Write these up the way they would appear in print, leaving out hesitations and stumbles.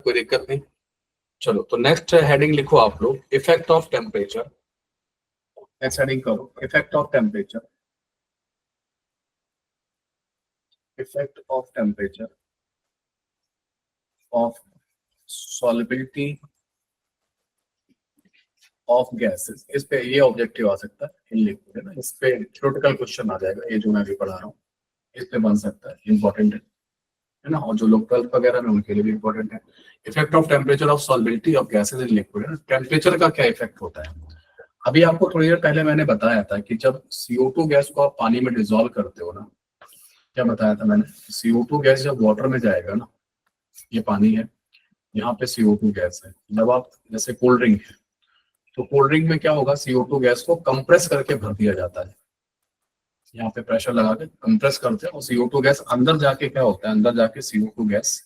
कोई दिक्कत नहीं। चलो तो नेक्स्ट हेडिंग लिखो आप लोग, effect of temperature. Next heading करो effect of temperature. Effect of temperature of solubility of gases. इस पे ये ऑब्जेक्टिव आ सकता है इन लिखो है ना, इस पे थ्योरेटिकल क्वेश्चन आ जाएगा, ये जो मैं अभी पढ़ा रहा हूँ इस पे बन सकता है, इंपॉर्टेंट है ना, और जो लोग 12th वगैरह में उनके लिए भी इंपॉर्टेंट है। Effect of temperature of solubility of gases in liquid है ना, टेम्परेचर का क्या इफेक्ट होता है। अभी आपको थोड़ी देर पहले मैंने बताया था कि जब CO2 गैस को आप पानी में डिजोल्व करते हो ना, क्या बताया था मैंने, CO2 गैस जब वाटर में जाएगा ना, ये पानी है, यहाँ पे CO2 गैस है, जब आप जैसे कोल्ड ड्रिंक है तो कोल्ड ड्रिंक में क्या होगा, CO2 गैस को कंप्रेस करके भर दिया जाता है, यहाँ पे प्रेशर लगा के कंप्रेस करते हैं और CO2 गैस अंदर जाके क्या होता है, अंदर जाके CO2 गैस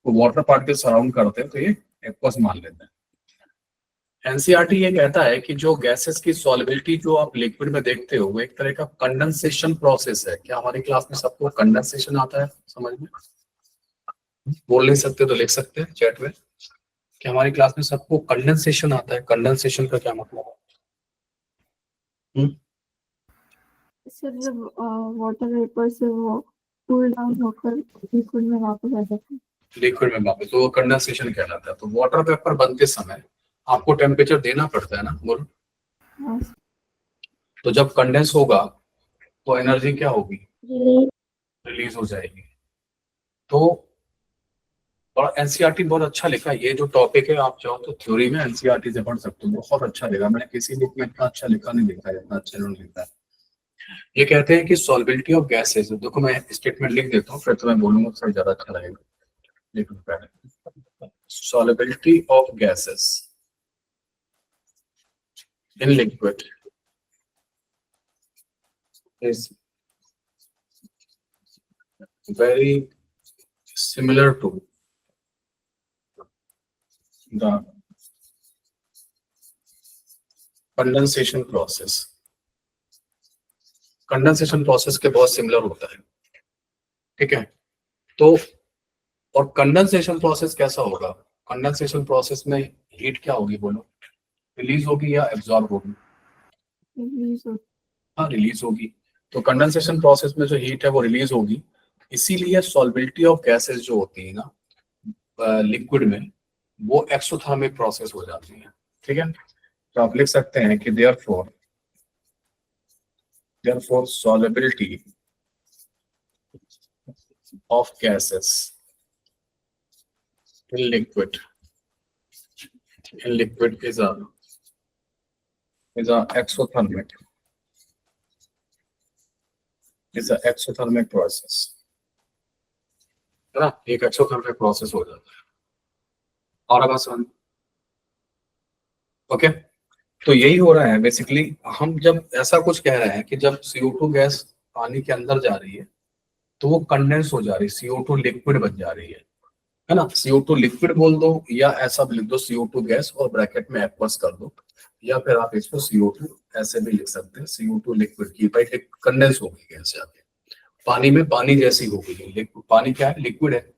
को वाटर पार्टिकल सराउंड करते हैं तो ये एक्वस मान लेते हैं। एनसीईआरटी ये कहता है कि जो गैसेस की सॉल्युबिलिटी जो आप लिक्विड में देखते हो वो एक तरह का कंडेंसेशन प्रोसेस है। क्या हमारी क्लास में सबको कंडेंसेशन आता है समझ में? बोल नहीं सकते तो लिख सकते हैं चैट में कि हमारी क्लास में सबको कंडेंसेशन आता है। कंडेंसेशन का क्या मतलब है? सर जब वाटर वेपर से वो कूल डाउन होकर लिक्विड में वापस आ जाता है, लिक्विड में वापस, तो वो कंडेंसेशन कहलाता है। तो वाटर वेपर बनते समय आपको टेम्परेचर देना पड़ता है ना, बोलो। हाँ, तो जब कंडेंस होगा तो एनर्जी क्या होगी, रिलीज रिलीज हो जाएगी। तो और एनसीईआरटी बहुत अच्छा लिखा है, ये जो टॉपिक है आप चाहो तो थ्योरी में एनसीईआरटी से पढ़ सकते हो, बहुत अच्छा लिखा। मैंने किसी बुक में इतना अच्छा लिखा नहीं लिखा है इतना अच्छा इन्होंने लिखा है। ये कहते हैं कि सॉल्युबिलिटी ऑफ गैसेस, देखो मैं स्टेटमेंट लिख देता हूँ फिर तो मैं बोलूंगा तो ज्यादा अच्छा लगेगा। लिखो पहले, solubility of gases in liquid is very similar to the condensation process. Condensation process के बहुत सिमिलर होता है, ठीक है। तो और कंडेंसेशन प्रोसेस कैसा होगा, कंडेंसेशन प्रोसेस में हीट क्या होगी बोलो, रिलीज होगी या एब्जॉर्ब होगी? हाँ रिलीज होगी। तो कंडेंसेशन प्रोसेस में जो हीट है वो रिलीज होगी, इसीलिए सॉल्युबिलिटी ऑफ गैसेस जो होती है ना लिक्विड में, वो एक्सोथर्मिक प्रोसेस हो जाती है, ठीक है। तो आप लिख सकते हैं कि therefore solubility of gases in liquid is a exothermic process, है ना, एक एक्सोथर्मिक प्रोसेस हो जाता है। और अब आसान, ओके। तो यही हो रहा है बेसिकली, हम जब ऐसा कुछ कह रहे हैं कि जब CO2 गैस पानी के अंदर जा रही है तो वो कंडेंस हो जा रही है, CO2 लिक्विड बन जा रही है ना। CO2 लिक्विड बोल दो या ऐसा भी लिख दो CO2 गैस और ब्रैकेट में एक्वस कर दो, या फिर आप इसको CO2 ऐसे भी लिख सकते हैं, CO2 लिक्विड की भाई कंडेंस हो गई गैस जाके पानी में, पानी जैसी हो गई। पानी क्या है, लिक्विड है।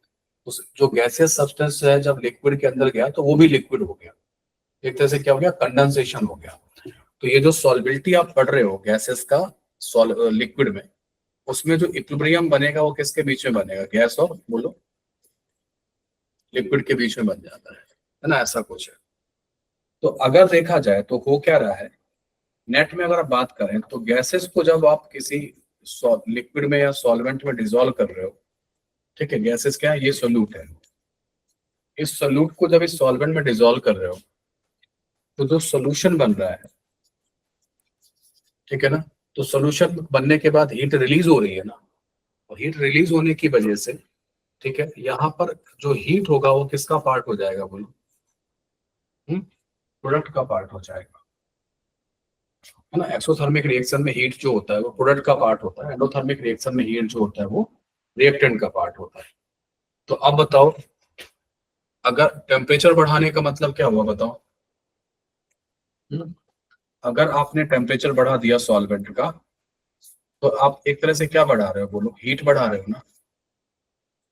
उस जो गैसियस सब्सटेंस है जब लिक्विड के अंदर गया तो वो भी लिक्विड हो गया, एक तरह से क्या हो गया, कंडेंसेशन हो गया। तो ये जो सॉल्युबिलिटी आप पढ़ रहे हो गैसेस का लिक्विड में, उसमें जो इक्विलिब्रियम बनेगा वो किसके बीच में बनेगा, गैस और बोलो लिक्विड के बीच में बन जाता है ना, ऐसा कुछ है। तो अगर देखा जाए तो हो क्या रहा है, नेट में अगर आप बात करें तो गैसेस को जब आप किसी लिक्विड में या सॉल्वेंट में डिजोल्व कर रहे हो, ठीक है, गैसेस क्या है, ये सोल्यूट है। इस सोल्यूट को जब इस सॉल्वेंट में डिजोल्व कर रहे हो तो जो सोल्यूशन बन रहा है, ठीक है ना, तो सोल्यूशन बनने के बाद हीट रिलीज हो रही है ना, और हीट रिलीज होने की वजह से, ठीक है, यहाँ पर जो हीट होगा वो किसका पार्ट हो जाएगा बोलो, प्रोडक्ट का पार्ट हो जाएगा, है ना। एक्सोथर्मिक रिएक्शन में हीट जो होता है वो प्रोडक्ट का पार्ट होता है, एंडोथर्मिक रिएक्शन में हीट जो होता है वो रिएक्टेंट का पार्ट होता है। तो अब बताओ, अगर टेम्परेचर बढ़ाने का मतलब क्या हुआ बताओ, अगर आपने टेम्परेचर बढ़ा दिया सॉल्वेंट का तो आप एक तरह से क्या बढ़ा रहे हो बोलो, हीट बढ़ा रहे हो ना,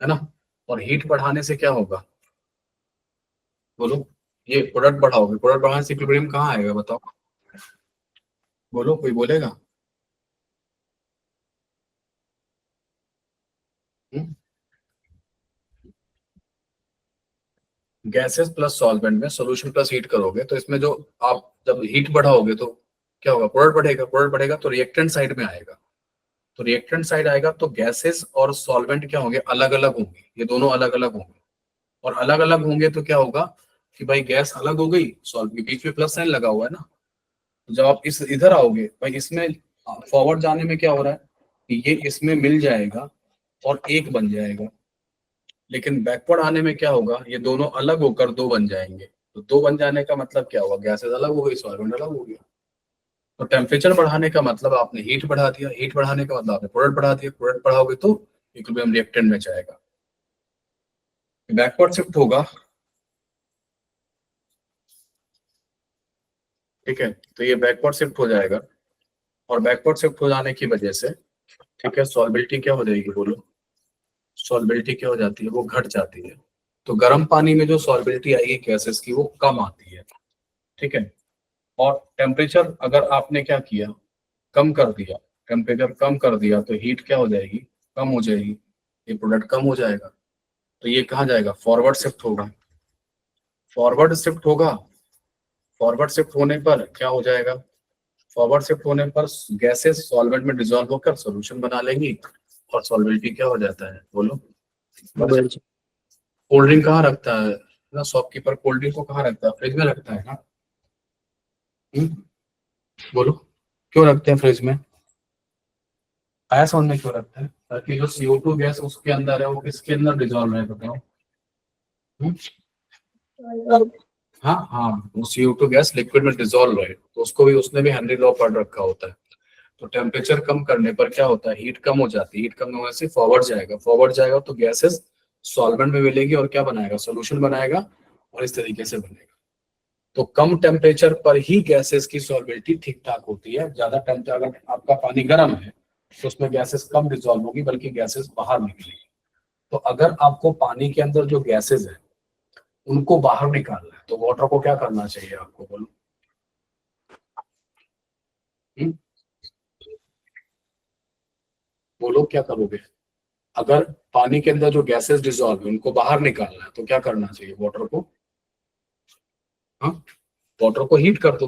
है ना। और हीट बढ़ाने से क्या होगा, बोलो, ये प्रोडक्ट बढ़ाओगे, प्रोडक्ट बढ़ाने से इक्विलिब्रियम कहाँ आएगा बताओ, बोलो, कोई बोलेगा? गैसेस प्लस सॉल्वेंट में सोल्यूशन प्लस हीट करोगे तो इसमें जो आप जब हीट बढ़ाओगे तो क्या होगा, प्रोडक्ट बढ़ेगा, प्रोडक्ट बढ़ेगा तो रिएक्टेंट साइड में आएगा, तो रिएक्टेंट साइड आएगा तो गैसेस और सॉल्वेंट क्या होंगे, अलग अलग होंगे, ये दोनों अलग अलग होंगे, और अलग अलग होंगे तो क्या होगा कि भाई गैस अलग हो गई, सॉल्व के बीच में प्लस साइन लगा हुआ है ना, तो जब आप इस इधर आओगे भाई इसमें फॉरवर्ड जाने में क्या हो रहा है कि ये इसमें मिल जाएगा और एक बन जाएगा, लेकिन बैकवर्ड आने में क्या होगा, ये दोनों अलग होकर दो बन जाएंगे, तो दो बन जाने का मतलब क्या हुआ, गैसेस अलग हो गई, सॉल्वेंट अलग हो गया। तो टेम्परेचर बढ़ाने का मतलब आपने हीट बढ़ा दिया, हीट बढ़ाने का मतलब आपने प्रोडक्ट बढ़ा दिया, प्रोडक्ट बढ़ाओगे तो इक्विलिब्रियम रिएक्टेंट में जाएगा, बैकवर्ड शिफ्ट होगा। ठीक है, तो ये बैकवर्ड शिफ्ट हो जाएगा, और बैकवर्ड शिफ्ट हो जाने की वजह से ठीक है सॉल्बिलिटी क्या हो जाएगी, बोलो, सॉल्बिलिटी क्या हो जाती है, वो घट जाती है। तो गर्म पानी में जो सॉल्बिलिटी आएगी गैसेस की वो कम आती है। ठीक है, और टेम्परेचर अगर आपने क्या किया, कम कर दिया, टेम्परेचर कम कर दिया तो हीट क्या हो जाएगी, कम हो जाएगी, ये प्रोडक्ट कम हो जाएगा, तो ये कहाँ जाएगा, फॉरवर्ड शिफ्ट होगा, फॉरवर्ड शिफ्ट होगा, फॉरवर्ड शिफ्ट होने पर क्या हो जाएगा, फॉरवर्ड शिफ्ट होने पर गैसेस सॉल्वेंट में डिसॉल्व होकर सॉल्यूशन बना लेंगी, और सॉल्बिलिटी क्या हो जाता है, बोलो, कोल्ड ड्रिंक कहाँ रखता है ना, शॉपकीपर कोल्ड ड्रिंक को कहाँ रखता है, फ्रिज में रखता है ना। हम्म, बोलो, क्यों रखते हैं फ्रिज में, आया समझ में क्यों रखते हैं, ताकि जो CO2 गैस उसके अंदर है वो किसके अंदर डिजॉल्व है बताओ। हम्म, हाँ हाँ, वो CO2 गैस लिक्विड में डिजॉल्व है, तो उसको भी, उसने भी हेनरी लॉ पढ़ रखा होता है। तो टेम्परेचर कम करने पर क्या होता है, हीट कम हो जाती है, हीट कम होने से फॉरवर्ड जाएगा, फॉरवर्ड जाएगा तो गैसेस सॉल्वेंट में मिलेगी और क्या बनाएगा, सोल्यूशन बनाएगा, और इस तरीके से बनेगा। तो कम टेम्परेचर पर ही गैसेस की सॉल्बिलिटी ठीक ठाक होती है, ज्यादा टेम्परेचर अगर आपका पानी गर्म है तो उसमें गैसेस कम डिजॉल्व होगी, बल्कि गैसेस बाहर निकलेगी। तो अगर आपको पानी के अंदर जो गैसेस है उनको बाहर निकालना है तो वाटर को क्या करना चाहिए आपको, बोलो। हम्म? बोलो क्या करोगे, अगर पानी के अंदर जो गैसेस डिजॉल्व है उनको बाहर निकालना है तो क्या करना चाहिए वाटर को, हाँ, वाटर को हीट कर दो,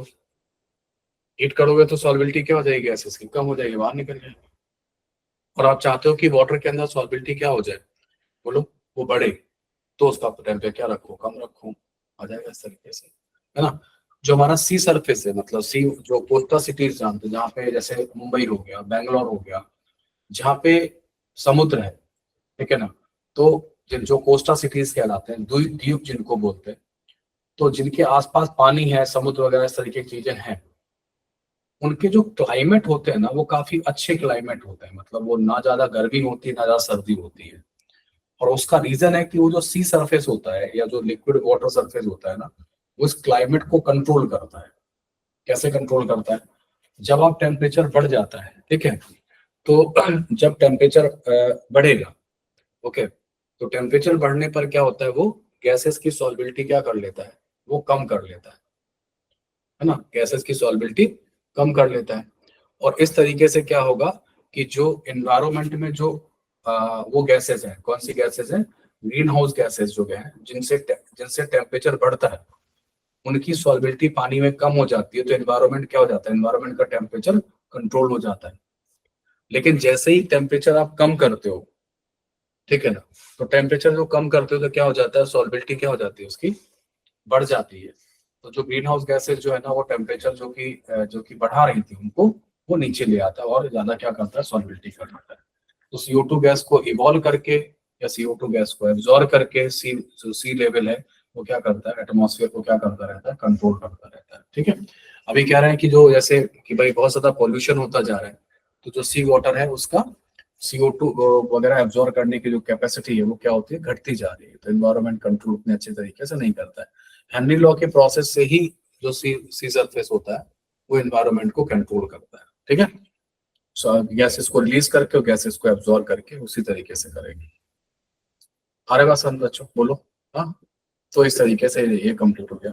हीट करोगे तो सॉल्बिलिटी क्या हो जाएगी, गैसेस की कम हो जाएगी, बाहर निकल जाएगी। और आप चाहते हो कि वाटर के अंदर सॉल्बिलिटी क्या हो जाए, बोलो, वो बढ़े, तो उसका टेम्परेचर क्या रखो, कम रखो, आ जाएगा इस तरीके से, है ना। जो हमारा सी सरफेस है, मतलब सी जो कोस्टल सिटीज जानते हैं, जहाँ पे जैसे मुंबई हो गया, बैंगलोर हो गया, जहाँ पे समुद्र है, ठीक है ना, तो जो कोस्टल सिटीज कहलाते हैं, द्वीप जिनको बोलते हैं, तो जिनके आसपास पानी है, समुद्र वगैरह इस तरीके की चीजें हैं, उनके जो क्लाइमेट होते हैं ना वो काफी अच्छे क्लाइमेट होते हैं, मतलब वो ना ज्यादा गर्मी होती है ना ज्यादा सर्दी होती है। और उसका रीजन है कि वो जो सी सरफेस होता है या जो लिक्विड वाटर सरफेस होता है ना, वो इस क्लाइमेट को कंट्रोल करता है। कैसे कंट्रोल करता है, जब आप टेम्परेचर बढ़ जाता है, ठीक है, तो जब टेम्परेचर बढ़ेगा, ओके, तो टेम्परेचर बढ़ने पर क्या होता है, वो गैसेस की सॉल्बिलिटी क्या कर लेता है, वो कम कर लेता है ना, गैसेस की सॉल्बिलिटी कम कर लेता है। और इस तरीके से क्या होगा कि जो एनवायरमेंट में जो वो गैसेस हैं, कौन सी गैसेस हैं, ग्रीन हाउस गैसेस जो है, जिनसे जिनसे टेम्परेचर बढ़ता है, उनकी सॉल्बिलिटी पानी में कम हो जाती है, तो एनवायरमेंट क्या हो जाता है, एनवायरमेंट का टेम्परेचर कंट्रोल हो जाता है। लेकिन जैसे ही टेम्परेचर आप कम करते हो, ठीक है ना, तो टेम्परेचर जो कम करते हो तो क्या हो जाता है, सॉल्बिलिटी क्या हो जाती है उसकी, बढ़ जाती है। तो जो ग्रीन हाउस गैसेज जो है ना, वो टेम्परेचर जो कि बढ़ा रही थी उनको, वो नीचे ले आता है और ज्यादा क्या करता है, सॉल्बिलिटी कर देता है। तो CO2 गैस को इवॉल्व करके या CO2 गैस को एब्जॉर्ब करके जो सी लेवल है वो क्या करता है, एटमॉस्फेयर को क्या करता रहता है, कंट्रोल करता रहता है। ठीक है, अभी कह रहे हैं कि जो जैसे कि भाई बहुत ज्यादा पॉल्यूशन होता जा रहा है, तो जो सी वाटर है उसका CO2 वगैरह एब्जॉर्ब करने की जो कैपेसिटी है वो क्या होती है, घटती जा रही है। तो एनवायरमेंट कंट्रोल उतने अच्छे तरीके से नहीं करता है। हेनरी लॉ के प्रोसेस से ही जो सी सरफेस होता है वो एनवायरमेंट को कंट्रोल करता है। ठीक है, गैसेस को रिलीज करके और गैसेस को एब्जॉर्ब करके उसी तरीके से करेगी। हमारे पास हम बच्चों बोलो, हाँ तो इस तरीके से ये कंप्लीट हो गया।